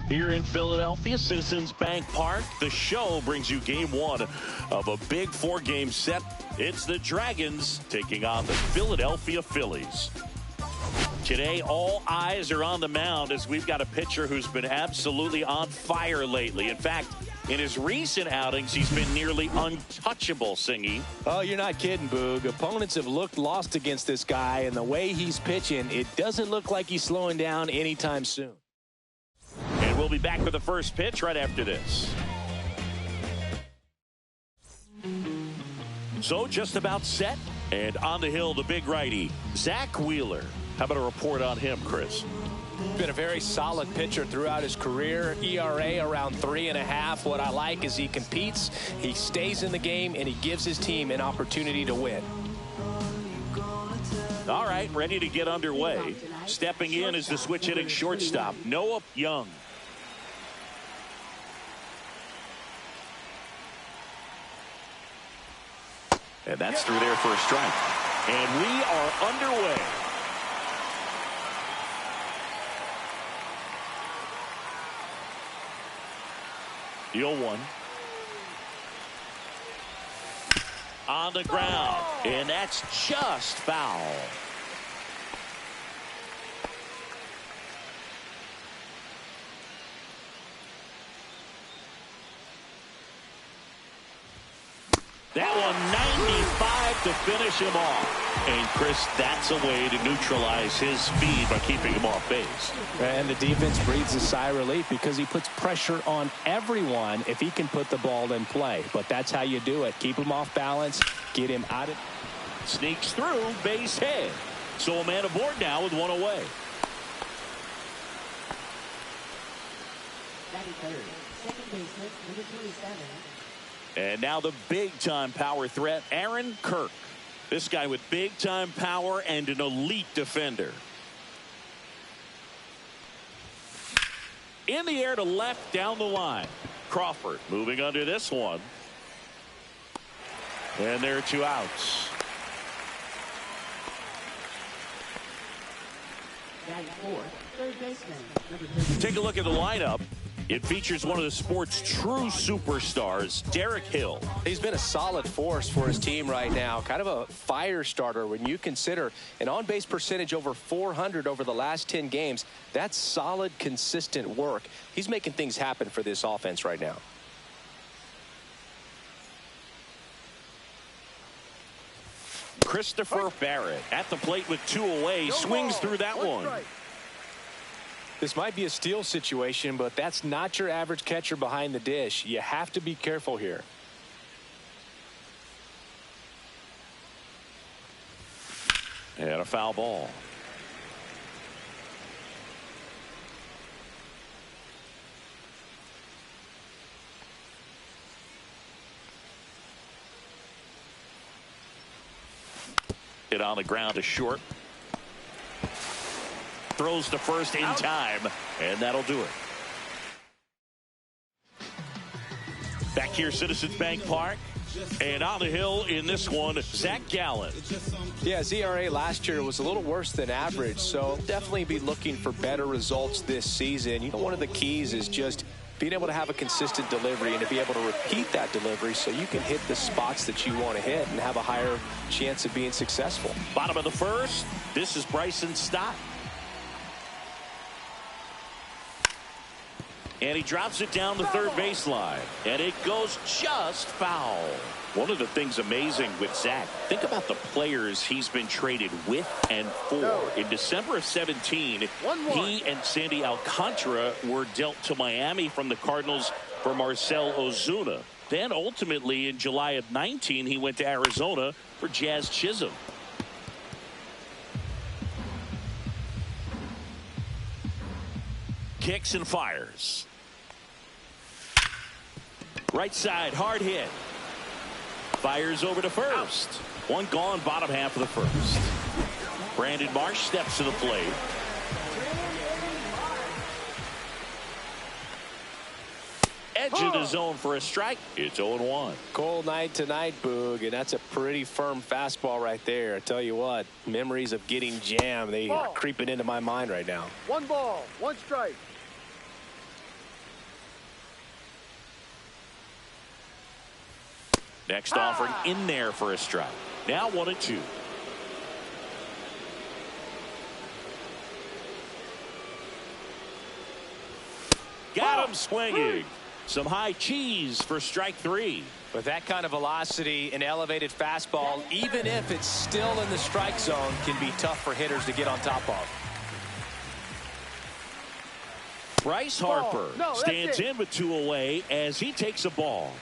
Here in Philadelphia, Citizens Bank Park, the show brings you game one of a big four-game set. It's the Dragons taking on the Philadelphia Phillies. Today, all eyes are on the mound as we've got a pitcher who's been absolutely on fire lately. In fact, in his recent outings, he's been nearly untouchable, Singy. Oh, you're not kidding, Boog. Opponents have looked lost against this guy, and the way he's pitching, it doesn't look like he's slowing down anytime soon. And we'll be back with the first pitch right after this. So just about set, and on the hill, the big righty, Zach Wheeler. How about a report on him, Chris? Been a very solid pitcher throughout his career. ERA around 3.5. What I like is he competes, he stays in the game, and he gives his team an opportunity to win. All right, ready to get underway. Stepping in is the switch hitting shortstop, Noah Young. And that's through there for a strike. And we are underway. Deal one. On the ground. And that's just foul. That one 95 to finish him off. And Chris, that's a way to neutralize his speed by keeping him off base. And the defense breathes a sigh of relief because he puts pressure on everyone if he can put the ball in play. But that's how you do it. Keep him off balance, get him out of. Sneaks through, base hit. So a man aboard now with one away. Second baseman, number 27. And now the big-time power threat, Aaron Kirk. This guy with big-time power and an elite defender. In the air to left, down the line. Crawford moving under this one. And there are two outs. Third baseman, number 32. Take a look at the lineup. It features one of the sport's true superstars, Derek Hill. He's been a solid force for his team right now. Kind of a fire starter when you consider an on-base percentage over 400 over the last 10 games. That's solid, consistent work. He's making things happen for this offense right now. Christopher Barrett at the plate with two away, swings through that one. This might be a steal situation, but that's not your average catcher behind the dish. You have to be careful here. And a foul ball. Hit on the ground to short. Throws to first in time, and that'll do it. Back here, Citizens Bank Park, and on the hill in this one, Zach Gallen. Yeah, ERA last year was a little worse than average, so definitely be looking for better results this season. You know, one of the keys is just being able to have a consistent delivery and to be able to repeat that delivery so you can hit the spots that you want to hit and have a higher chance of being successful. Bottom of the first, this is Bryson Stott. And he drops it down the third baseline. And it goes just foul. One of the things amazing with Zach, think about the players he's been traded with and for. In December of 17, he and Sandy Alcantara were dealt to Miami from the Cardinals for Marcell Ozuna. Then ultimately in July of 19, he went to Arizona for Jazz Chisholm. Kicks and fires. Right side, hard hit. Fires over to first. One gone, bottom half of the first. Brandon Marsh steps to the plate. Edge of the zone for a strike. It's 0-1. Cold night tonight, Boog, and that's a pretty firm fastball right there. I tell you what, memories of getting jammed, they are creeping into my mind right now. 1 ball, 1 strike. Next offering in there for a strike. Now 1-2. Got him swinging. Some high cheese for strike 3. With that kind of velocity, an elevated fastball, even if it's still in the strike zone, can be tough for hitters to get on top of. Bryce Harper stands in with 2 away as he takes a ball.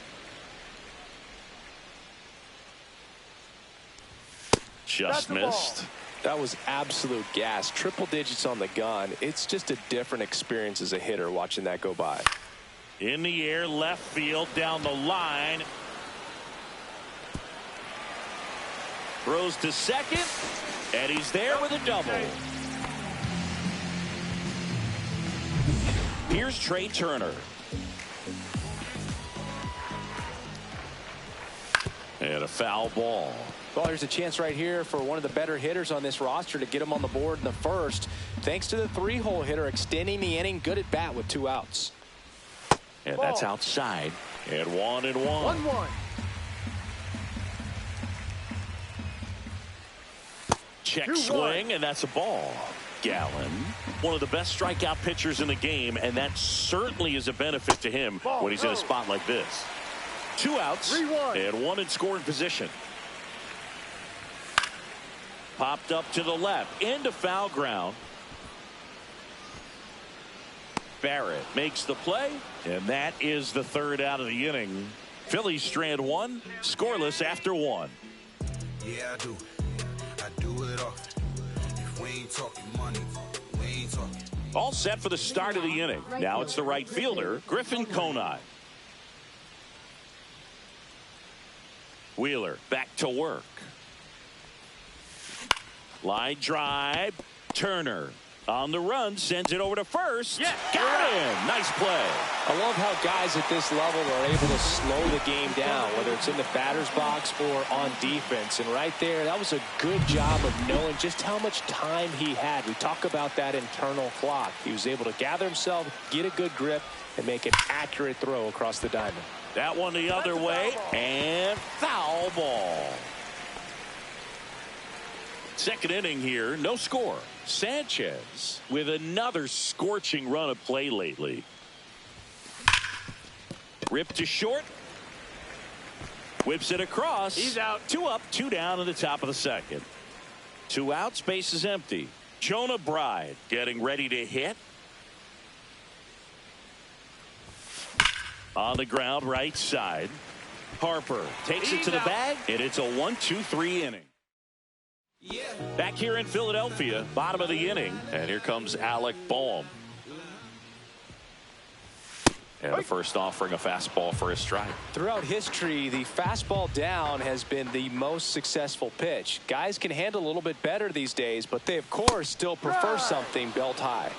Just missed. That was absolute gas. Triple digits on the gun. It's just a different experience as a hitter watching that go by. In the air, left field, down the line. Throws to second, and he's there with a double. Here's Trey Turner. And a foul ball. Well, there's a chance right here for one of the better hitters on this roster to get him on the board in the first. Thanks to the 3-hole hitter extending the inning. Good at bat with 2 outs. And that's outside. And 1-1. 1-1. Check swing, and that's a ball. Gallen, one of the best strikeout pitchers in the game, and that certainly is a benefit to him when he's in a spot like this. 2 outs, 3-1. and 1 in scoring position. Popped up to the left, into foul ground. Barrett makes the play, and that is the 3rd out of the inning. Phillies strand 1, scoreless after 1. Yeah, I do. I do it often. If we ain't talking money, we ain't talking. All set for the start of the inning. Now it's the right fielder, Griffin Conine. Wheeler back to work. Line drive. Turner on the run, sends it over to first. Yeah, got him. Nice play. I love how guys at this level are able to slow the game down, whether it's in the batter's box or on defense. And right there, that was a good job of knowing just how much time he had. We talk about that internal clock. He was able to gather himself, get a good grip, and make an accurate throw across the diamond. That one the other way, and foul ball. Second inning here, no score. Sanchez with another scorching run of play lately. Ripped to short. Whips it across. He's out. 2 up, 2 down in the top of the second. 2 outs, base is empty. Jonah Bride getting ready to hit. On the ground, right side. Harper takes it to the bag, and it's a 1-2-3 inning. Back here in Philadelphia, bottom of the inning, and here comes Alec Boehm. And the first offering a fastball for a strike. Throughout history, the fastball down has been the most successful pitch. Guys can handle a little bit better these days, but they, of course, still prefer something belt high.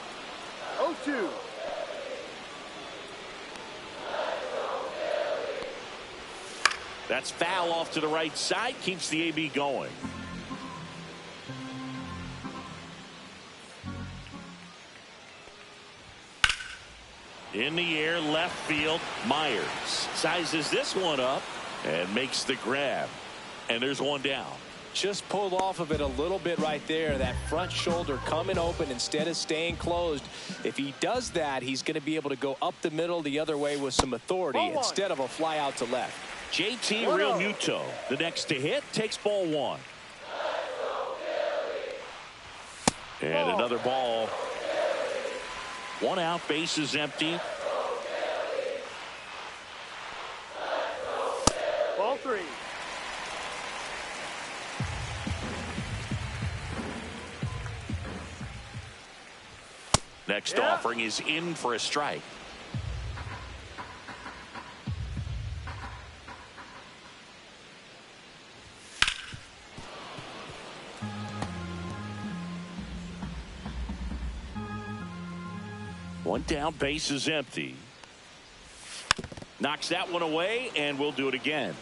0-2. That's foul off to the right side, keeps the AB going. In the air, left field, Myers sizes this one up and makes the grab. And there's one down. Just pulled off of it a little bit right there. That front shoulder coming open instead of staying closed. If he does that, he's going to be able to go up the middle the other way with some authority instead of a fly out to left. JT Realmuto, the next to hit, takes ball 1. And another ball. 1 out, base is empty. Ball 3. Next offering is in for a strike. One down, base is empty. Knocks that one away, and we'll do it again.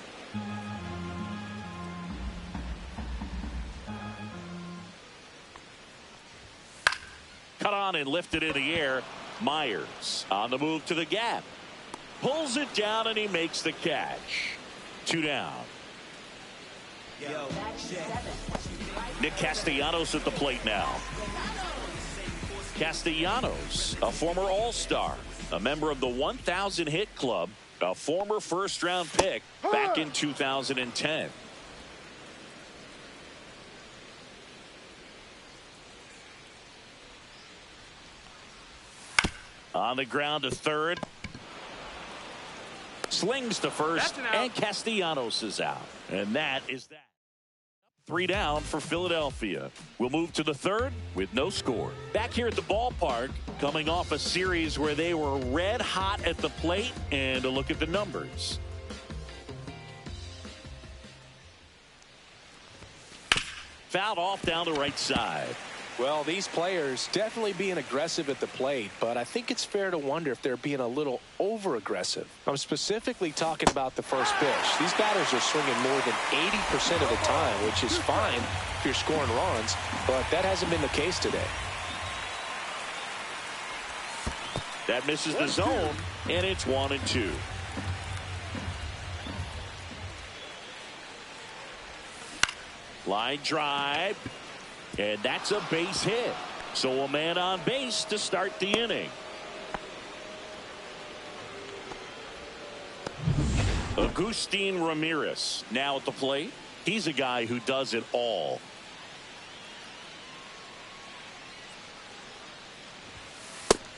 Cut on and lifted in the air. Myers on the move to the gap. Pulls it down, and he makes the catch. 2 down. Nick Castellanos at the plate now. Castellanos, a former All-Star, a member of the 1,000 hit club, a former first-round pick back in 2010. On the ground to third. Slings to first, and Castellanos is out. And that is that. 3 down for Philadelphia. We'll move to the third with no score. Back here at the ballpark, coming off a series where they were red hot at the plate, and a look at the numbers. Fouled off down the right side. Well, these players definitely being aggressive at the plate, but I think it's fair to wonder if they're being a little over-aggressive. I'm specifically talking about the first pitch. These batters are swinging more than 80% of the time, which is fine if you're scoring runs, but that hasn't been the case today. That misses the zone, and it's 1-2. Line drive. And that's a base hit. So a man on base to start the inning. Agustin Ramirez now at the plate. He's a guy who does it all.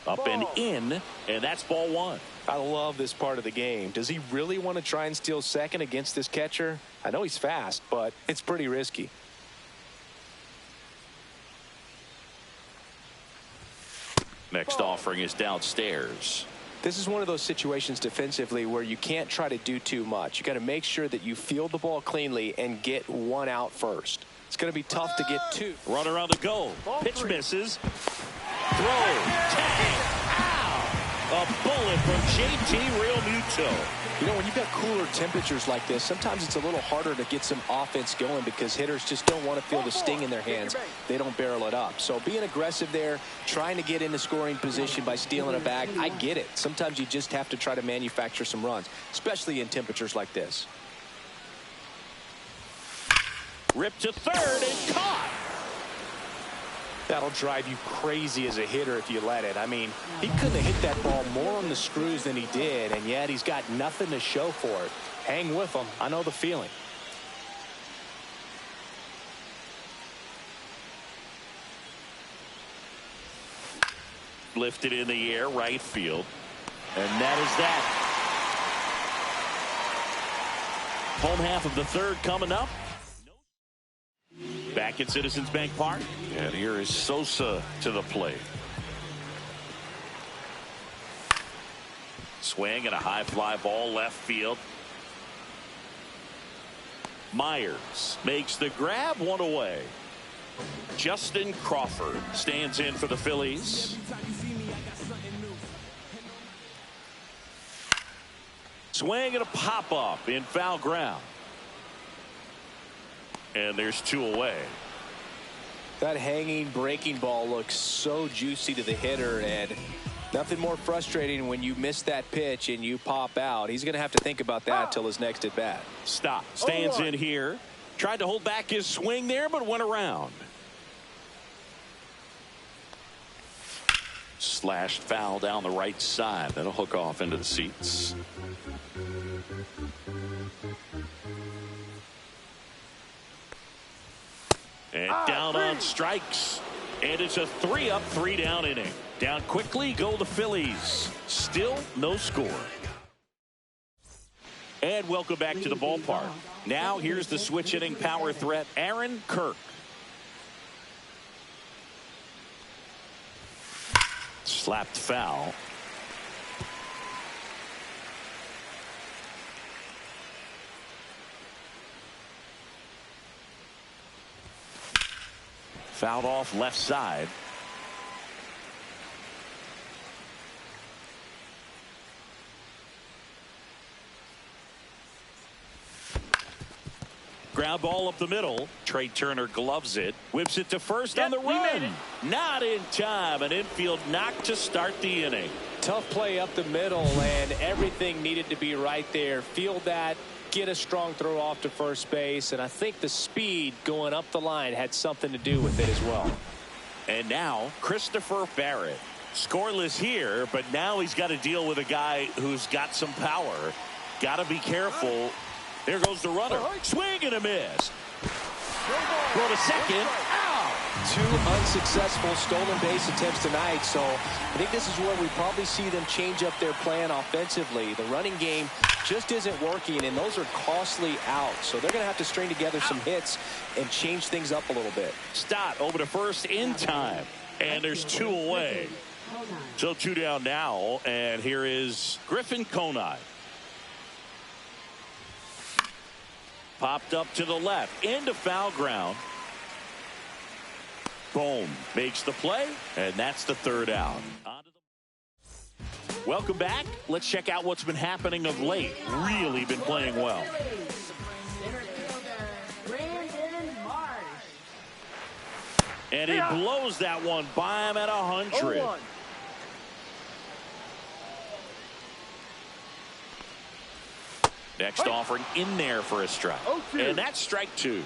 Up and in, and that's ball 1. I love this part of the game. Does he really want to try and steal second against this catcher? I know he's fast, but it's pretty risky. Next offering is downstairs. This is one of those situations defensively where you can't try to do too much. You got to make sure that you field the ball cleanly and get 1 out first. It's going to be tough to get 2. Runner on the go. Pitch misses. Throw. Tag. Ow. A bullet from JT Realmuto. You know, when you've got cooler temperatures like this, sometimes it's a little harder to get some offense going because hitters just don't want to feel the sting in their hands. They don't barrel it up. So being aggressive there, trying to get into scoring position by stealing a bag, I get it. Sometimes you just have to try to manufacture some runs, especially in temperatures like this. Ripped to third and caught. That'll drive you crazy as a hitter if you let it. I mean, he couldn't have hit that ball more on the screws than he did, and yet he's got nothing to show for it. Hang with him. I know the feeling. Lifted in the air, right field. And that is that. Home half of the third coming up. Back at Citizens Bank Park. And here is Sosa to the plate. Swing and a high fly ball left field. Myers makes the grab, 1 away. Justin Crawford stands in for the Phillies. Swing and a pop up in foul ground. And there's 2 away. That hanging breaking ball looks so juicy to the hitter, and nothing more frustrating when you miss that pitch and you pop out. He's going to have to think about that till his next at bat. Stop. Stands in here. Tried to hold back his swing there, but went around. Slashed foul down the right side. That'll hook off into the seats. And down on strikes. And it's a 3-up, 3-down inning. Down quickly go the Phillies. Still no score. And welcome back to the ballpark. Now here's the switch hitting power threat, Aaron Kirk. Slapped foul. Fouled off left side. Ground ball up the middle. Trey Turner gloves it. Whips it to first on the run. Not in time. An infield knock to start the inning. Tough play up the middle, and everything needed to be right there. Field that, get a strong throw off to first base, and I think the speed going up the line had something to do with it as well. And now Christopher Barrett. Scoreless here, but now he's got to deal with a guy who's got some power. Got to be careful. There goes the runner. Swing and a miss. Go to second. Out. 2 unsuccessful stolen base attempts tonight, so I think this is where we probably see them change up their plan offensively. The running game just isn't working, and those are costly outs, so they're going to have to string together some hits and change things up a little bit. Stott over to first in time, and there's 2 away. So 2 down now, and here is Griffin Conine. Popped up to the left, into foul ground. Boom, makes the play, and that's the 3rd out. Welcome back. Let's check out what's been happening of late. Really been playing well. And he blows that one by him at 100. Next offering in there for a strike. And that's strike 2.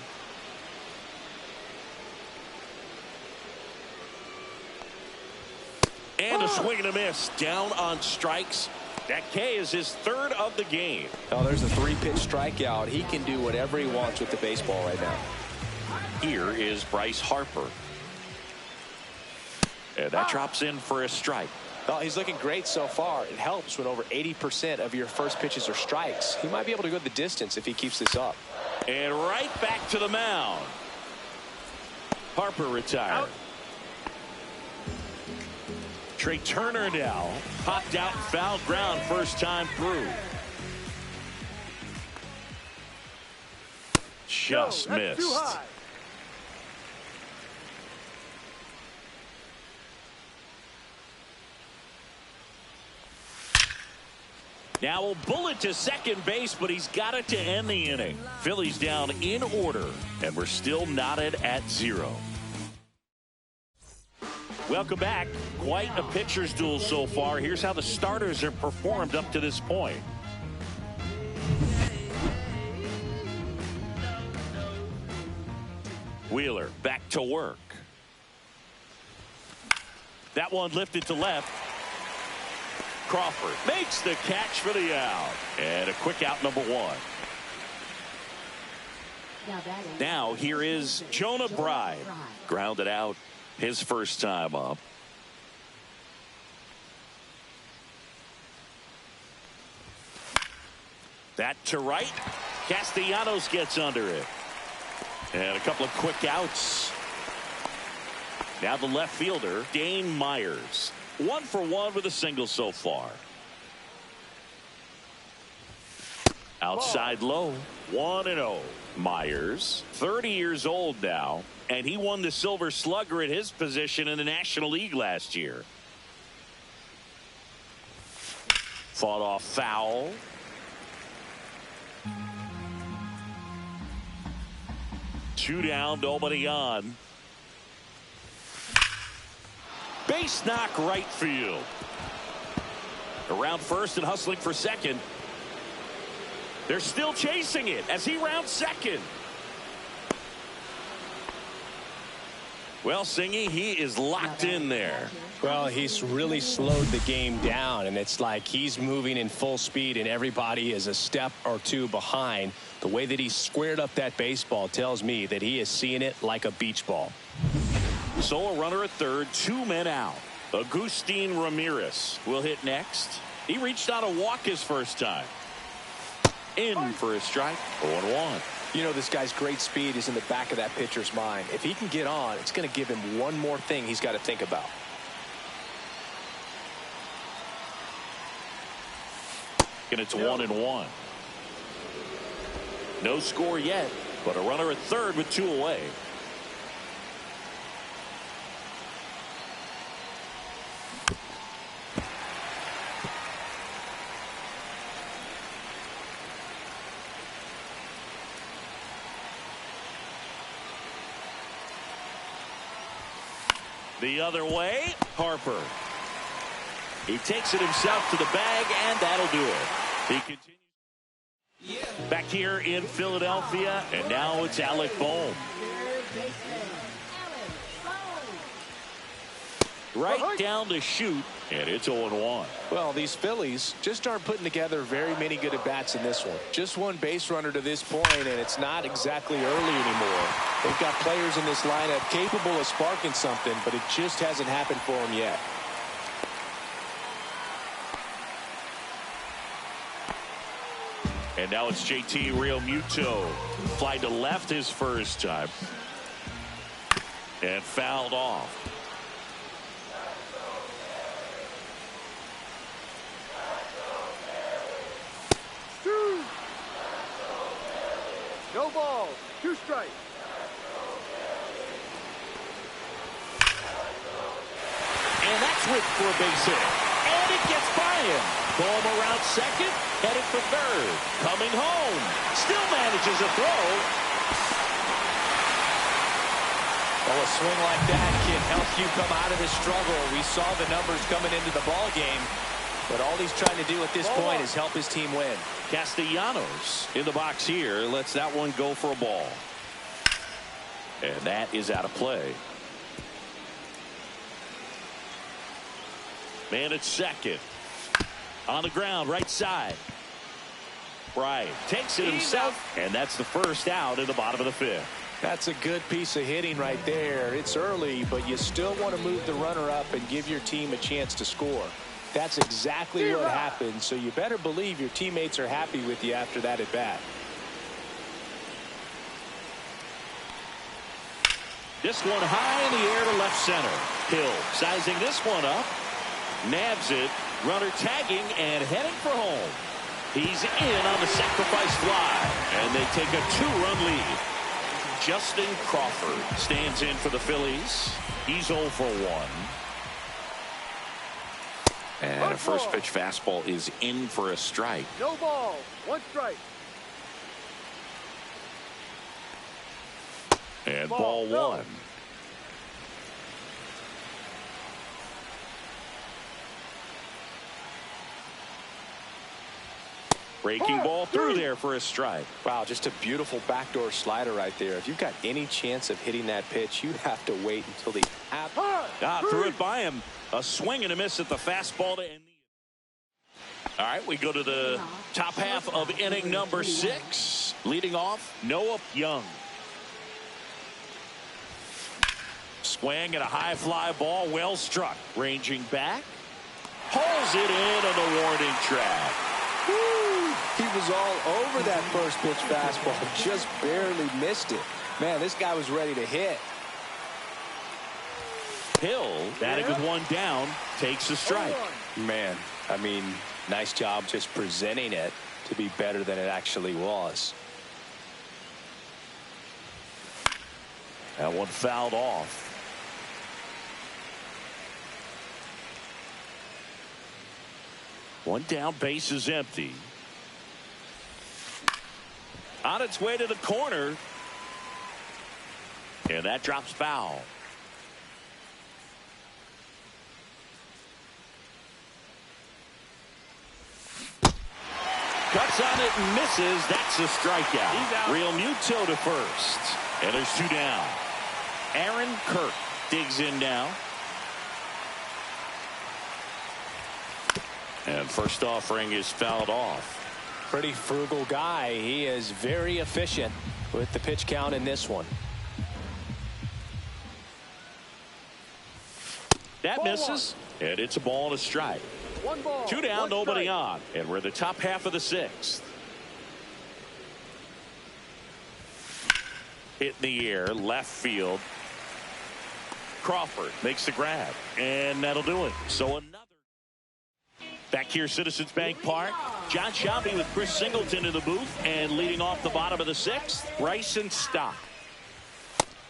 And a swing and a miss. Down on strikes. That K is his 3rd of the game. Oh, there's a 3-pitch strikeout. He can do whatever he wants with the baseball right now. Here is Bryce Harper. And that drops in for a strike. Well, he's looking great so far. It helps when over 80% of your first pitches are strikes. He might be able to go the distance if he keeps this up. And right back to the mound. Harper retired. Trey Turner now popped out foul ground first time through. Just missed. Now a bullet to second base, but he's got it to end the inning. Phillies down in order, and we're still knotted at 0. Welcome back. Quite a pitcher's duel so far. Here's how the starters have performed up to this point. Wheeler back to work. That one lifted to left. Crawford makes the catch for the out. And a quick out, number 1. Now here is Jonah Bride. Grounded out his first time up. That to right. Castellanos gets under it. And a couple of quick outs. Now the left fielder, Dane Myers. 1 for 1 with a single so far. Outside low. 1-0. Myers, 30 years old now, and he won the Silver Slugger at his position in the National League last year. Fought off foul. Two down, nobody on. Base knock right field. Around first and hustling for second. They're still chasing it as he rounds second. Well, Singy, he is locked in there. Well, he's really slowed the game down, and it's like he's moving in full speed and everybody is a step or two behind. The way that he squared up that baseball tells me that he is seeing it like a beach ball. So a runner at third, 2 men out. Agustin Ramirez will hit next. He reached out a walk his first time. In for a strike, 0-1. You know, this guy's great speed is in the back of that pitcher's mind. If he can get on, it's going to give him one more thing he's got to think about. And it's 1-1. No score yet, but a runner at third with 2 away. The other way, Harper. He takes it himself to the bag, and that'll do it. He continues. Back here in Philadelphia, and now it's Alec Bohm. Right down to shoot, and it's 0-1. Well, these Phillies just aren't putting together very many good at-bats in this one. Just one base runner to this point, and it's not exactly early anymore. They've got players in this lineup capable of sparking something, but it just hasn't happened for them yet. And now it's JT Realmuto. Fly to left his first time. And fouled off. No ball. 2 strikes. And that's with for a base hit. And it gets by him. Bohm around second. Headed for third. Coming home. Still manages a throw. Well, a swing like that can help you come out of this struggle. We saw the numbers coming into the ball game. But all he's trying to do at this point is help his team win. Castellanos in the box here. Lets that one go for a ball. And that is out of play. Man at second. On the ground, right side. Bryant takes it himself. And that's the first out in the bottom of the 5th. That's a good piece of hitting right there. It's early, but you still want to move the runner up and give your team a chance to score. That's exactly what happened, so you better believe your teammates are happy with you after that at bat. This one high in the air to left center. Hill sizing this one up. Nabs it. Runner tagging and heading for home. He's in on the sacrifice fly, and they take a 2-run lead. Justin Crawford stands in for the Phillies. He's 0 for 1. And a first pitch fastball is in for a strike. No ball. 1 strike. And ball 1. Breaking ball through there for a strike. Wow, just a beautiful backdoor slider right there. If you've got any chance of hitting that pitch, you have to wait until the threw it by him. A swing and a miss at the fastball to end the. All right, we go to the top half of inning number 6. Leading off, Noah Young. Swing and a high fly ball, well struck. Ranging back. Pulls it in on the warning track. Woo! He was all over that first pitch fastball, just barely missed it. Man, this guy was ready to hit. Hill, batting with one down, takes a strike. Man, I mean, nice job just presenting it to be better than it actually was. That one fouled off. One down, base is empty. On its way to the corner. And that drops foul. Cuts on it and misses. That's a strikeout. Realmuto to first. And there's 2 down. Aaron Kirk digs in now. And first offering is fouled off. Pretty frugal guy. He is very efficient with the pitch count in this one. That misses. And it's a ball and a strike. 1 ball. 2 down, nobody on. And we're in the top half of the 6th. Hit in the air, left field. Crawford makes the grab. And that'll do it. So another. Back here, Citizens Bank Park. John Shelby with Chris Singleton in the booth. And leading off the bottom of the 6th, Bryson Stott.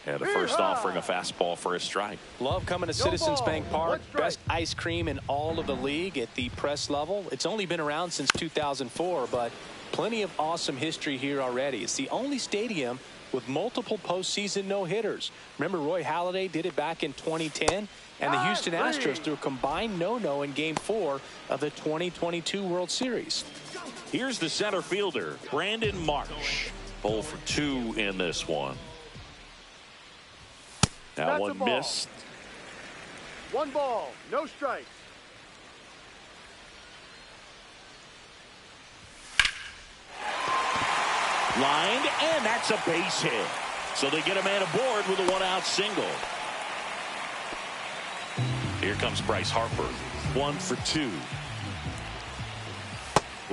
And the first offering a fastball for a strike. Love coming to Citizens Bank Park. Best ice cream in all of the league at the press level. It's only been around since 2004, but plenty of awesome history here already. It's the only stadium with multiple postseason no-hitters. Remember, Roy Halladay did it back in 2010, and the Houston Astros threw a combined no-no in Game 4 of the 2022 World Series. Here's the center fielder, Brandon Marsh. 0 for 2 in this one. That one missed. 1 ball, no strikes. Lined, and that's a base hit. So they get a man aboard with a 1-out single. Here comes Bryce Harper. 1 for 2.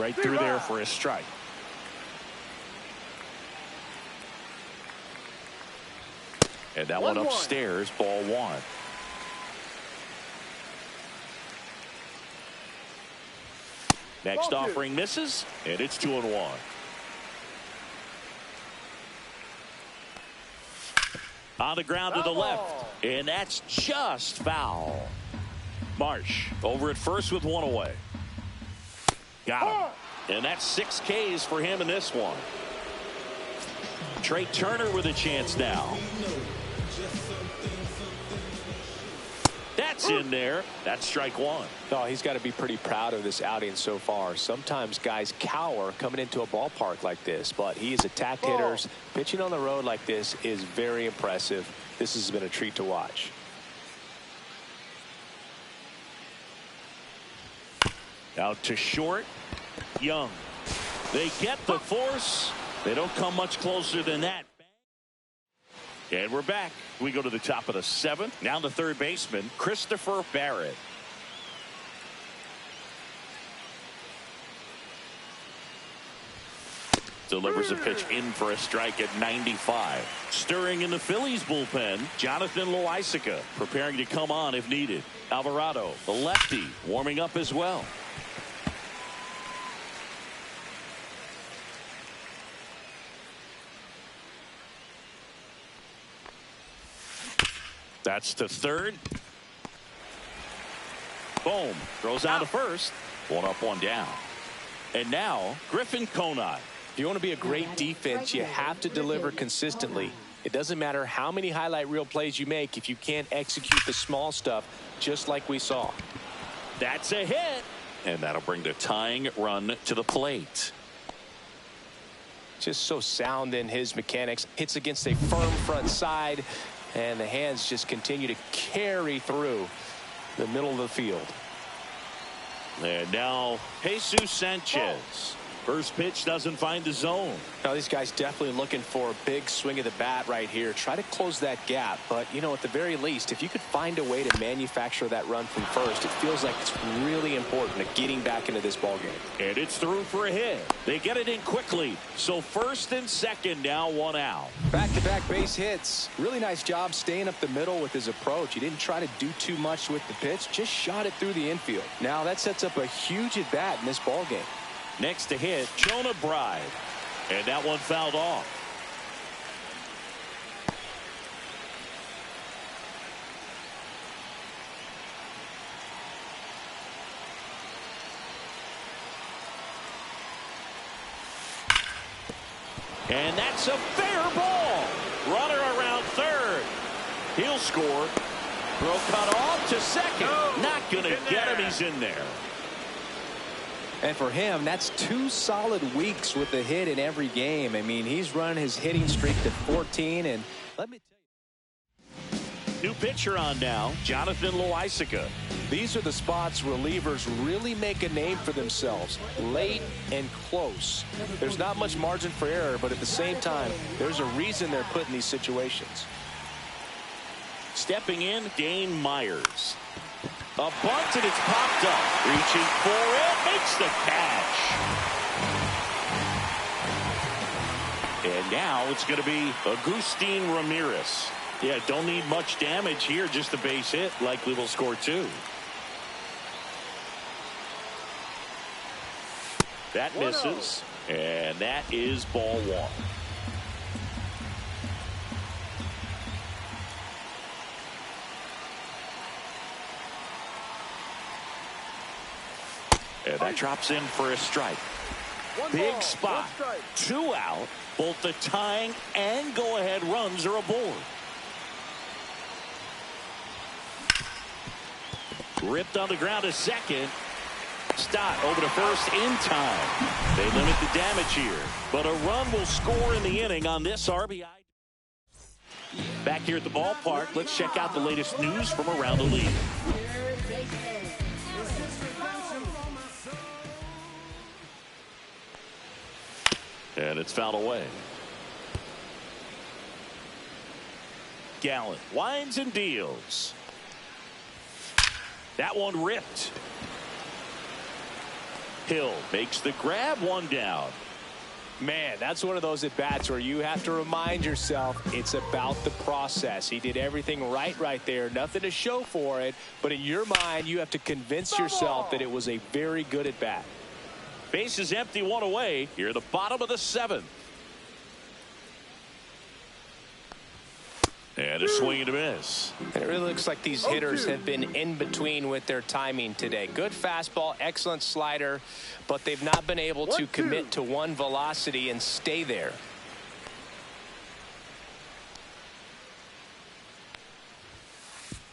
Right through there for a strike. And that one upstairs, ball 1. Next offering misses, and it's 2-1. On the ground to the left, and that's just foul. Marsh over at first with 1 away. Got him. And that's 6 Ks for him in this one. Trey Turner with a chance now. That's in there. That's strike 1. Oh, he's got to be pretty proud of this outing so far. Sometimes guys cower coming into a ballpark like this, but he has attacked hitters. Pitching on the road like this is very impressive. This has been a treat to watch. Out to short. Young. They get the force. They don't come much closer than that. And we're back. We go to the top of the 7th. Now the third baseman, Christopher Barrett. Delivers a pitch in for a strike at 95. Stirring in the Phillies bullpen, Jonathan Loaisiga preparing to come on if needed. Alvarado, the lefty, warming up as well. That's to third. Boom. Throws out to first. 1 up, 1 down. And now Griffin Conine. If you want to be a great defense, you have to deliver consistently. It doesn't matter how many highlight reel plays you make if you can't execute the small stuff, just like we saw. That's a hit. And that'll bring the tying run to the plate. Just so sound in his mechanics. Hits against a firm front side. And the hands just continue to carry through the middle of the field. And now Jesus Sanchez. First pitch doesn't find the zone. Now these guys definitely looking for a big swing of the bat right here. Try to close that gap. But, you know, at the very least, if you could find a way to manufacture that run from first, it feels like it's really important to getting back into this ballgame. And it's through for a hit. They get it in quickly. So first and second, now 1 out. Back-to-back base hits. Really nice job staying up the middle with his approach. He didn't try to do too much with the pitch. Just shot it through the infield. Now that sets up a huge at-bat in this ballgame. Next to hit, Jonah Bride. And that one fouled off. And that's a fair ball. Runner around third. He'll score. Throw cut off to second. Not going to get him. He's in there. And for him, that's 2 solid weeks with a hit in every game. I mean, he's run his hitting streak to 14. And let me tell you. New pitcher on now, Jonathan Loaisiga. These are the spots relievers really make a name for themselves. Late and close. There's not much margin for error, but at the same time, there's a reason they're put in these situations. Stepping in, Dane Myers. A bunt, and it's popped up. Reaching for it, makes the catch. And now it's going to be Agustin Ramirez. Yeah, don't need much damage here, just a base hit. Likely will score 2. That misses, and that is ball 1. And that drops in for a strike. Big spot. 2 out. Both the tying and go-ahead runs are aboard. Ripped on the ground to second. Stott over to first in time. They limit the damage here, but a run will score in the inning on this RBI. Back here at the ballpark, let's check out the latest news from around the league. And it's fouled away. Gallen winds and deals. That one ripped. Hill makes the grab, 1 down. Man, that's one of those at-bats where you have to remind yourself it's about the process. He did everything right there. Nothing to show for it. But in your mind, you have to convince yourself that it was a very good at-bat. Base is empty, 1 away. Here at the bottom of the 7th. And a swing and a miss. And it really looks like these hitters have been in between with their timing today. Good fastball, excellent slider, but they've not been able to commit to one velocity and stay there.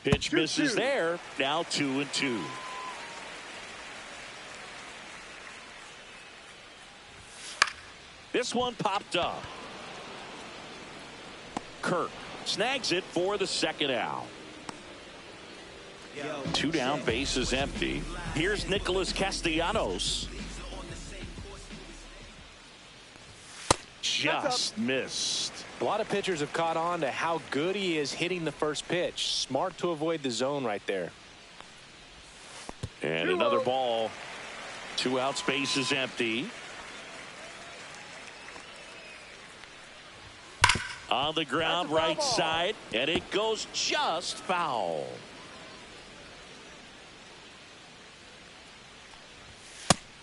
Pitch misses there. Now 2-2. This one popped up. Kirk snags it for the 2nd out. 2 down, base is empty. Here's Nicholas Castellanos. Just missed. A lot of pitchers have caught on to how good he is hitting the first pitch. Smart to avoid the zone right there. And another ball. 2 outs, base is empty. On the ground, right side, and it goes just foul.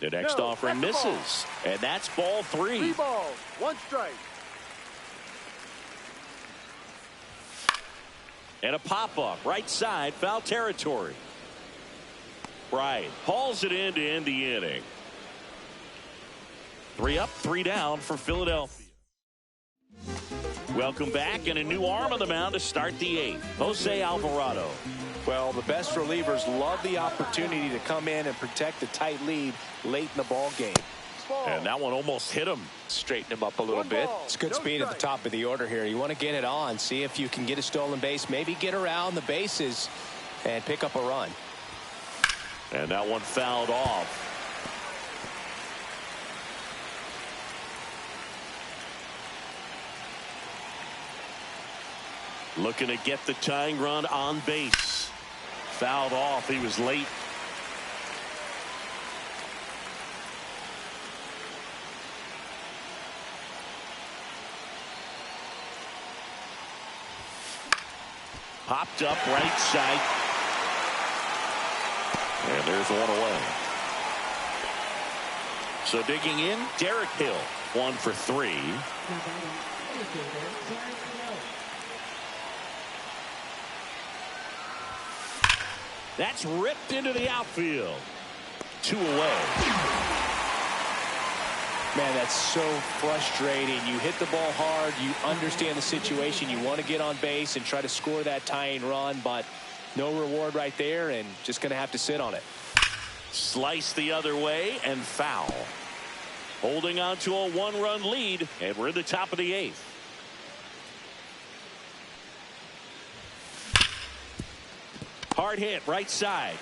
The next offering misses, and that's ball 3. 3 balls, 1 strike. And a pop-up, right side, foul territory. Bryant hauls it in to end the inning. 3 up, 3 down for Philadelphia. Welcome back, and a new arm on the mound to start the 8th. Jose Alvarado. Well, the best relievers love the opportunity to come in and protect a tight lead late in the ball game. And that one almost hit him. Straighten him up a little bit. It's good speed at the top of the order here. You want to get it on, see if you can get a stolen base, maybe get around the bases and pick up a run. And that one fouled off. Looking to get the tying run on base. Fouled off. He was late. Popped up right side. And there's 1 away. So digging in, Derek Hill. 1 for 3. That's ripped into the outfield. 2 away. Man, that's so frustrating. You hit the ball hard. You understand the situation. You want to get on base and try to score that tying run, but no reward right there, and just going to have to sit on it. Slice the other way and foul. Holding on to a 1-run lead, and we're in the top of the 8th. Hard hit, right side.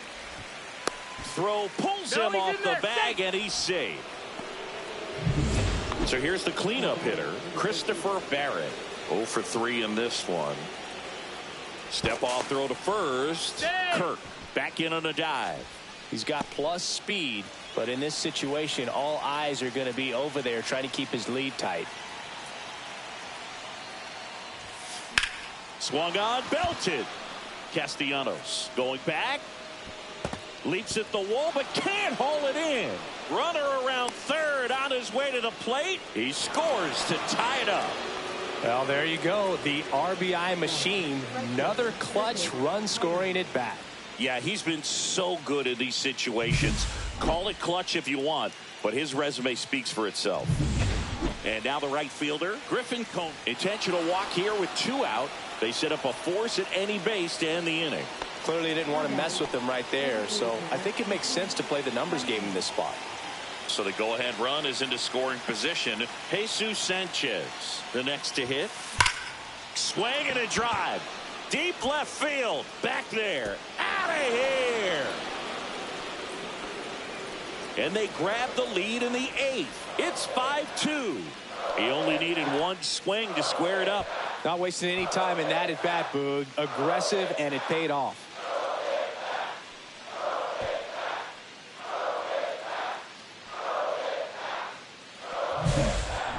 Throw pulls him off the bag, and he's safe. So here's the cleanup hitter, Christopher Barrett. 0 for 3 in this one. Step off throw to first. Kirk back in on a dive. He's got plus speed, but in this situation, all eyes are going to be over there trying to keep his lead tight. Swung on, belted. Castellanos going back. Leaps at the wall, but can't haul it in. Runner around third on his way to the plate. He scores to tie it up. Well, there you go. The RBI machine. Another clutch run scoring at bat. Yeah, he's been so good in these situations. Call it clutch if you want, but his resume speaks for itself. And now the right fielder, Griffin Cone. Intentional walk here with 2 out. They set up a force at any base to end the inning. Clearly didn't want to mess with them right there, so I think it makes sense to play the numbers game in this spot. So the go-ahead run is into scoring position. Jesus Sanchez, the next to hit. Swing and a drive. Deep left field. Back there. Out of here. And they grab the lead in the 8th. It's 5-2. He only needed 1 swing to square it up. Not wasting any time in that at bat, Boog. Aggressive, and it paid off.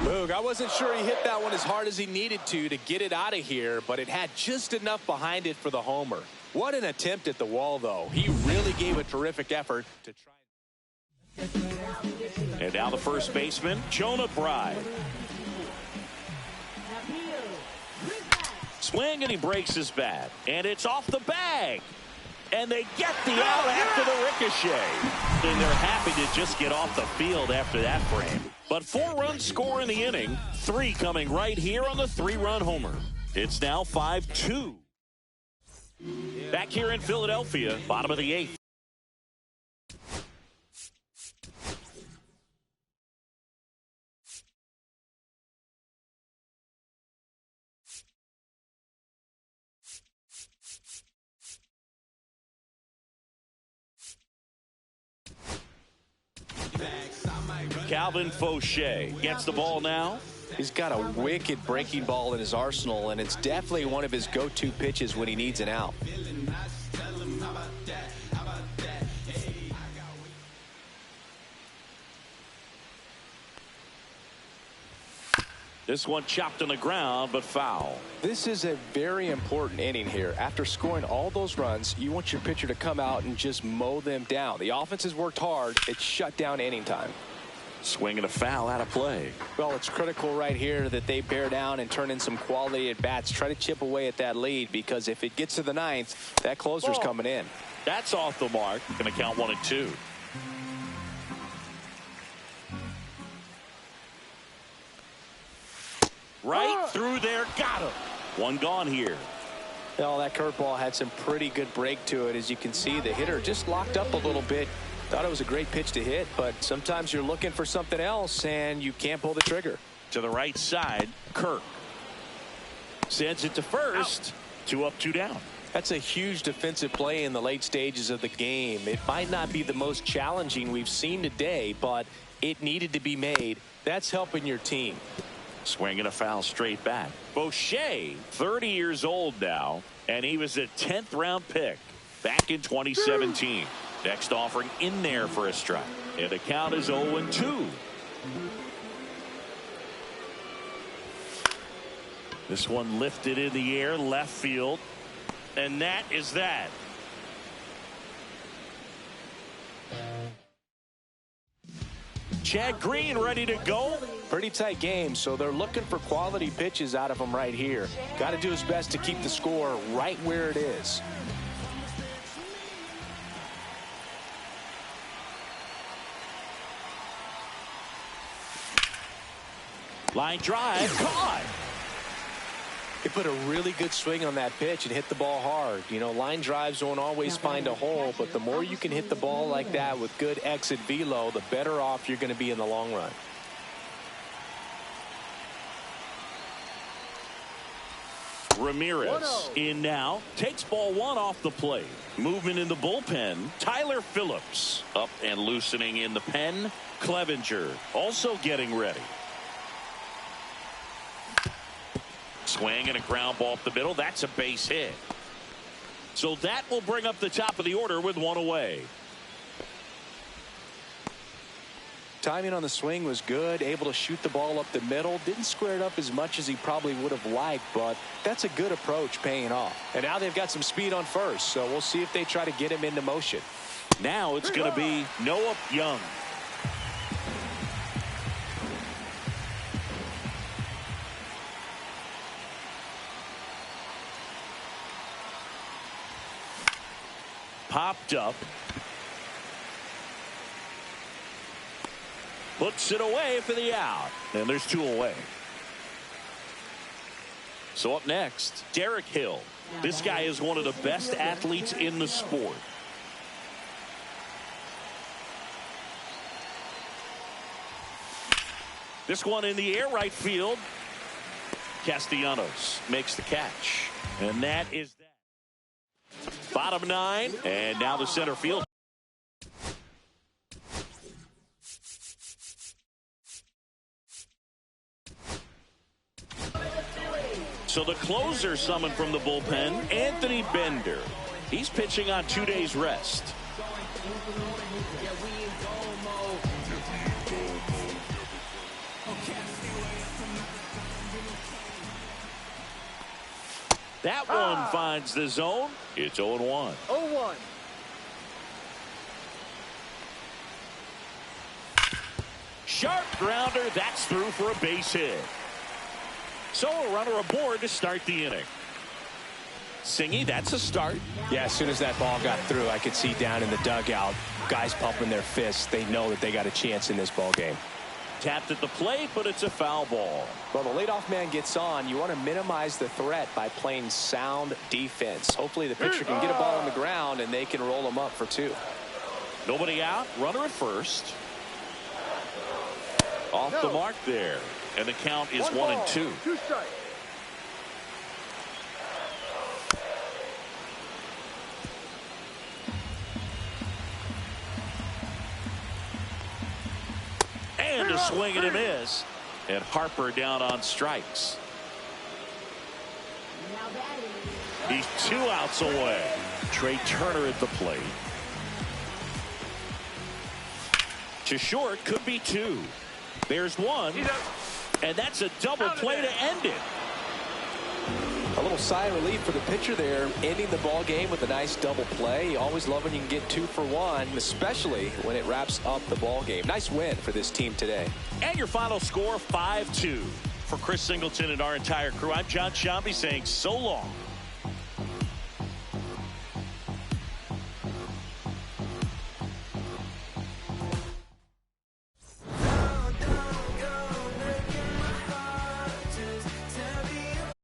Boog, I wasn't sure he hit that one as hard as he needed to get it out of here, but it had just enough behind it for the homer. What an attempt at the wall, though. He really gave a terrific effort to try. And now the first baseman, Jonah Bride. Swing and he breaks his bat. And it's off the bag. And they get the out after the ricochet. And they're happy to just get off the field after that frame. But 4 runs score in the inning. 3 coming right here on the 3-run homer. It's now 5-2. Back here in Philadelphia, bottom of the 8th. Calvin Fauché gets the ball now. He's got a wicked breaking ball in his arsenal, and it's definitely one of his go-to pitches when he needs an out. This one chopped on the ground, but foul. This is a very important inning here. After scoring all those runs, you want your pitcher to come out and just mow them down. The offense has worked hard. It's shut down inning time. Swing and a foul out of play. Well, it's critical right here that they bear down and turn in some quality at bats. Try to chip away at that lead, because if it gets to the 9th, that closer's coming in. That's off the mark. Going to count 1 and 2. Right through there. Got him. 1 gone here. Well, that curveball had some pretty good break to it. As you can see, the hitter just locked up a little bit. Thought it was a great pitch to hit, but sometimes you're looking for something else and you can't pull the trigger. To the right side, Kirk sends it to first. 2 up, 2 down. That's a huge defensive play in the late stages of the game. It might not be the most challenging we've seen today, but it needed to be made. That's helping your team. Swing and a foul straight back. Fauché, 30 years old now, and he was a 10th round pick back in 2017. Next offering in there for a strike. And the count is 0-2. This one lifted in the air, left field. And that is that. Chad Green ready to go. Pretty tight game, so they're looking for quality pitches out of him right here. Got to do his best to keep the score right where it is. Line drive, caught. He put a really good swing on that pitch and hit the ball hard. You know, line drives won't always find a hole, but the more you can hit the ball like that with good exit velo, the better off you're going to be in the long run. Ramirez in now, takes ball 1 off the plate. Movement in the bullpen. Tyler Phillips up and loosening in the pen. Clevenger also getting ready. Swing and a ground ball up the middle. That's a base hit. So that will bring up the top of the order with 1 away. Timing on the swing was good, able to shoot the ball up the middle. Didn't square it up as much as he probably would have liked, but that's a good approach paying off. And now they've got some speed on first, so we'll see if they try to get him into motion. Now it's going to be Noah Young. Popped up. Puts it away for the out. And there's 2 away. So up next, Derek Hill. This guy is one of the best athletes in the sport. This one in the air right field. Castellanos makes the catch. And that is that. Bottom 9. And now the center field. So the closer summoned from the bullpen, Anthony Bender. He's pitching on 2 days rest. That one finds the zone. It's 0-1. 0-1. Sharp grounder. That's through for a base hit. So a runner aboard to start the inning. Singy, that's a start. Yeah, as soon as that ball got through, I could see down in the dugout, guys pumping their fists. They know that they got a chance in this ball game. Tapped at the plate, but it's a foul ball. Well, the leadoff man gets on. You want to minimize the threat by playing sound defense. Hopefully the pitcher can get a ball on the ground and they can roll him up for 2. Nobody out. Runner at first. Off the mark there. And the count is 1-2. 2 strikes. And a swing and a miss. And Harper down on strikes. He's 2 outs away. Trey Turner at the plate. To short, could be 2. There's 1. And that's a double play to end it. A little sigh of relief for the pitcher there, ending the ball game with a nice double play. You always love when you can get 2 for 1, especially when it wraps up the ball game. Nice win for this team today. And your final score, 5-2. For Chris Singleton and our entire crew, I'm John Shambi saying so long.